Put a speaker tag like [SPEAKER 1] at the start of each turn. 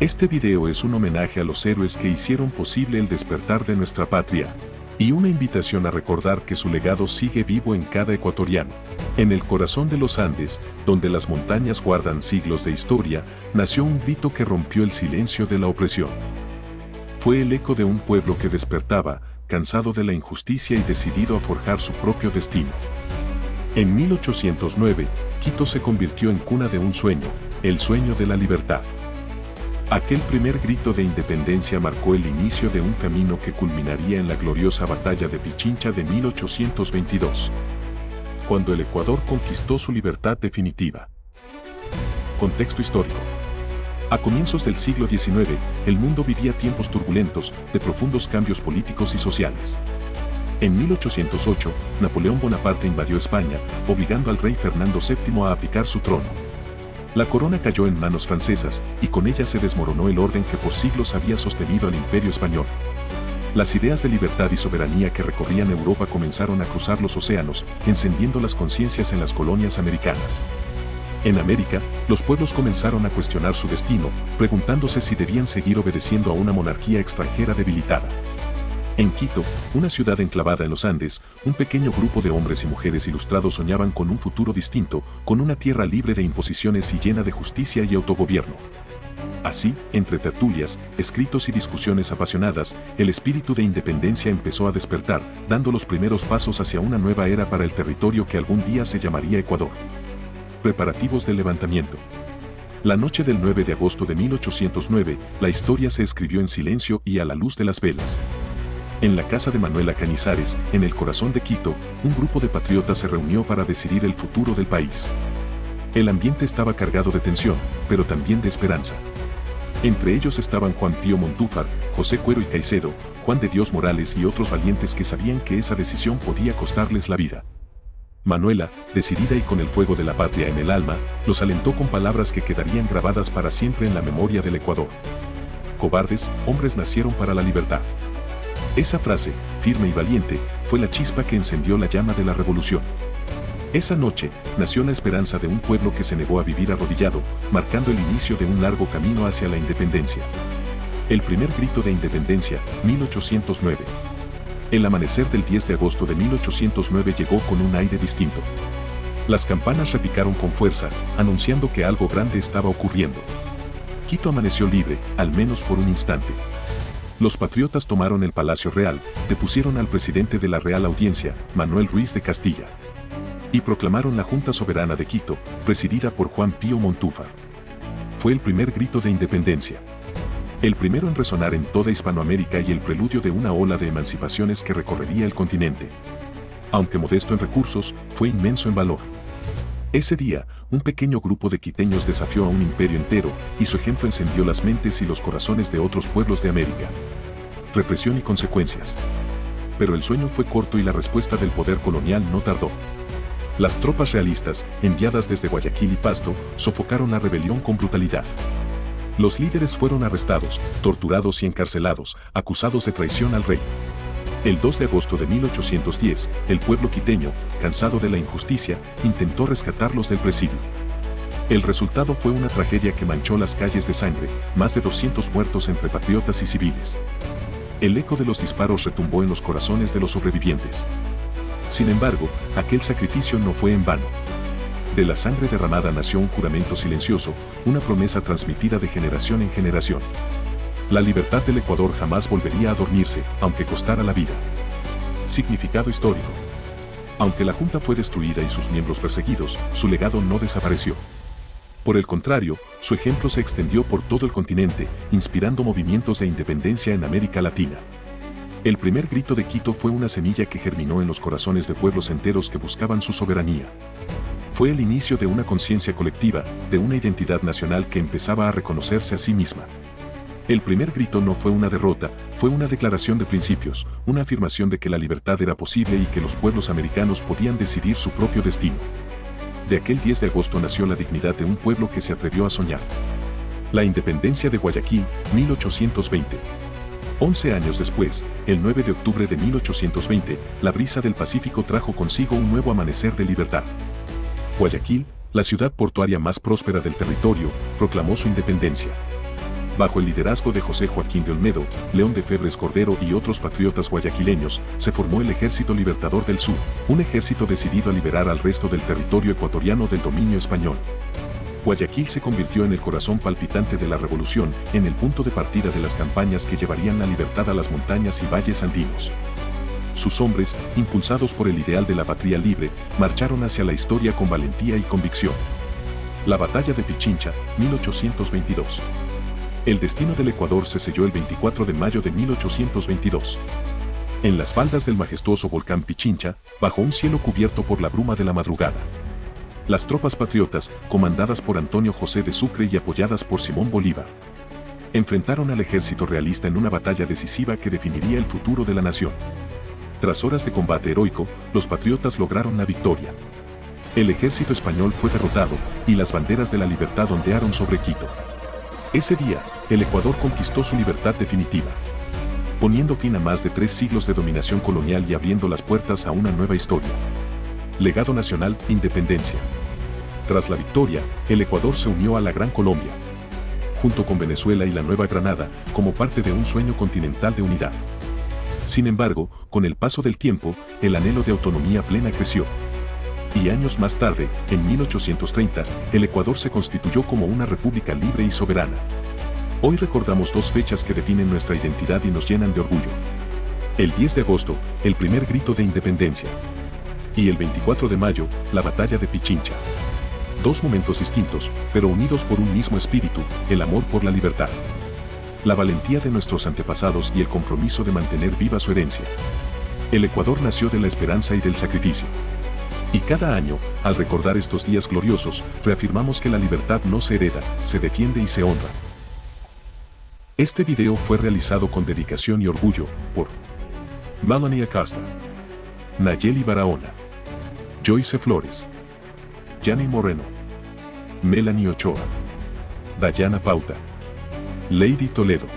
[SPEAKER 1] Este video es un homenaje a los héroes que hicieron posible el despertar de nuestra patria, y una invitación a recordar que su legado sigue vivo en cada ecuatoriano. En el corazón de los Andes, donde las montañas guardan siglos de historia, nació un grito que rompió el silencio de la opresión. Fue el eco de un pueblo que despertaba, cansado de la injusticia y decidido a forjar su propio destino. En 1809, Quito se convirtió en cuna de un sueño, el sueño de la libertad. Aquel primer grito de independencia marcó el inicio de un camino que culminaría en la gloriosa batalla de Pichincha de 1822, cuando el Ecuador conquistó su libertad definitiva. Contexto histórico. A comienzos del siglo XIX, el mundo vivía tiempos turbulentos, de profundos cambios políticos y sociales. En 1808, Napoleón Bonaparte invadió España, obligando al rey Fernando VII a abdicar su trono. La corona cayó en manos francesas, y con ella se desmoronó el orden que por siglos había sostenido al Imperio español. Las ideas de libertad y soberanía que recorrían Europa comenzaron a cruzar los océanos, encendiendo las conciencias en las colonias americanas. En América, los pueblos comenzaron a cuestionar su destino, preguntándose si debían seguir obedeciendo a una monarquía extranjera debilitada. En Quito, una ciudad enclavada en los Andes, un pequeño grupo de hombres y mujeres ilustrados soñaban con un futuro distinto, con una tierra libre de imposiciones y llena de justicia y autogobierno. Así, entre tertulias, escritos y discusiones apasionadas, el espíritu de independencia empezó a despertar, dando los primeros pasos hacia una nueva era para el territorio que algún día se llamaría Ecuador. Preparativos del levantamiento. La noche del 9 de agosto de 1809, la historia se escribió en silencio y a la luz de las velas. En la casa de Manuela Cañizares, en el corazón de Quito, un grupo de patriotas se reunió para decidir el futuro del país. El ambiente estaba cargado de tensión, pero también de esperanza. Entre ellos estaban Juan Pío Montúfar, José Cuero y Caicedo, Juan de Dios Morales y otros valientes que sabían que esa decisión podía costarles la vida. Manuela, decidida y con el fuego de la patria en el alma, los alentó con palabras que quedarían grabadas para siempre en la memoria del Ecuador. Cobardes, hombres nacieron para la libertad. Esa frase, firme y valiente, fue la chispa que encendió la llama de la revolución. Esa noche, nació la esperanza de un pueblo que se negó a vivir arrodillado, marcando el inicio de un largo camino hacia la independencia. El primer grito de independencia, 1809. El amanecer del 10 de agosto de 1809 llegó con un aire distinto. Las campanas repicaron con fuerza, anunciando que algo grande estaba ocurriendo. Quito amaneció libre, al menos por un instante. Los patriotas tomaron el Palacio Real, depusieron al presidente de la Real Audiencia, Manuel Ruiz de Castilla, y proclamaron la Junta Soberana de Quito, presidida por Juan Pío Montúfar. Fue el primer grito de independencia. El primero en resonar en toda Hispanoamérica y el preludio de una ola de emancipaciones que recorrería el continente. Aunque modesto en recursos, fue inmenso en valor. Ese día, un pequeño grupo de quiteños desafió a un imperio entero, y su ejemplo encendió las mentes y los corazones de otros pueblos de América. Represión y consecuencias. Pero el sueño fue corto y la respuesta del poder colonial no tardó. Las tropas realistas, enviadas desde Guayaquil y Pasto, sofocaron la rebelión con brutalidad. Los líderes fueron arrestados, torturados y encarcelados, acusados de traición al rey. El 2 de agosto de 1810, el pueblo quiteño, cansado de la injusticia, intentó rescatarlos del presidio. El resultado fue una tragedia que manchó las calles de sangre, más de 200 muertos entre patriotas y civiles. El eco de los disparos retumbó en los corazones de los sobrevivientes. Sin embargo, aquel sacrificio no fue en vano. De la sangre derramada nació un juramento silencioso, una promesa transmitida de generación en generación. La libertad del Ecuador jamás volvería a dormirse, aunque costara la vida. Significado histórico. Aunque la Junta fue destruida y sus miembros perseguidos, su legado no desapareció. Por el contrario, su ejemplo se extendió por todo el continente, inspirando movimientos de independencia en América Latina. El primer grito de Quito fue una semilla que germinó en los corazones de pueblos enteros que buscaban su soberanía. Fue el inicio de una conciencia colectiva, de una identidad nacional que empezaba a reconocerse a sí misma. El primer grito no fue una derrota, fue una declaración de principios, una afirmación de que la libertad era posible y que los pueblos americanos podían decidir su propio destino. De aquel 10 de agosto nació la dignidad de un pueblo que se atrevió a soñar. La independencia de Guayaquil, 1820. 11 años después, el 9 de octubre de 1820, la brisa del Pacífico trajo consigo un nuevo amanecer de libertad. Guayaquil, la ciudad portuaria más próspera del territorio, proclamó su independencia. Bajo el liderazgo de José Joaquín de Olmedo, León de Febres Cordero y otros patriotas guayaquileños, se formó el Ejército Libertador del Sur, un ejército decidido a liberar al resto del territorio ecuatoriano del dominio español. Guayaquil se convirtió en el corazón palpitante de la revolución, en el punto de partida de las campañas que llevarían la libertad a las montañas y valles andinos. Sus hombres, impulsados por el ideal de la patria libre, marcharon hacia la historia con valentía y convicción. La Batalla de Pichincha, 1822. El destino del Ecuador se selló el 24 de mayo de 1822. En las faldas del majestuoso volcán Pichincha, bajo un cielo cubierto por la bruma de la madrugada, las tropas patriotas, comandadas por Antonio José de Sucre y apoyadas por Simón Bolívar, enfrentaron al ejército realista en una batalla decisiva que definiría el futuro de la nación. Tras horas de combate heroico, los patriotas lograron la victoria. El ejército español fue derrotado y las banderas de la libertad ondearon sobre Quito. Ese día, el Ecuador conquistó su libertad definitiva, poniendo fin a más de 3 siglos de dominación colonial y abriendo las puertas a una nueva historia. Legado nacional, independencia. Tras la victoria, el Ecuador se unió a la Gran Colombia, junto con Venezuela y la Nueva Granada, como parte de un sueño continental de unidad. Sin embargo, con el paso del tiempo, el anhelo de autonomía plena creció. Y años más tarde, en 1830, el Ecuador se constituyó como una república libre y soberana. Hoy recordamos 2 fechas que definen nuestra identidad y nos llenan de orgullo. El 10 de agosto, el primer grito de independencia. Y el 24 de mayo, la batalla de Pichincha. 2 momentos distintos, pero unidos por un mismo espíritu, el amor por la libertad. La valentía de nuestros antepasados y el compromiso de mantener viva su herencia. El Ecuador nació de la esperanza y del sacrificio. Y cada año, al recordar estos días gloriosos, reafirmamos que la libertad no se hereda, se defiende y se honra. Este video fue realizado con dedicación y orgullo por Melanie Acosta, Nayeli Barahona, Joyce Flores, Yanni Moreno, Melanie Ochoa, Dayana Pauta, Lady Toledo.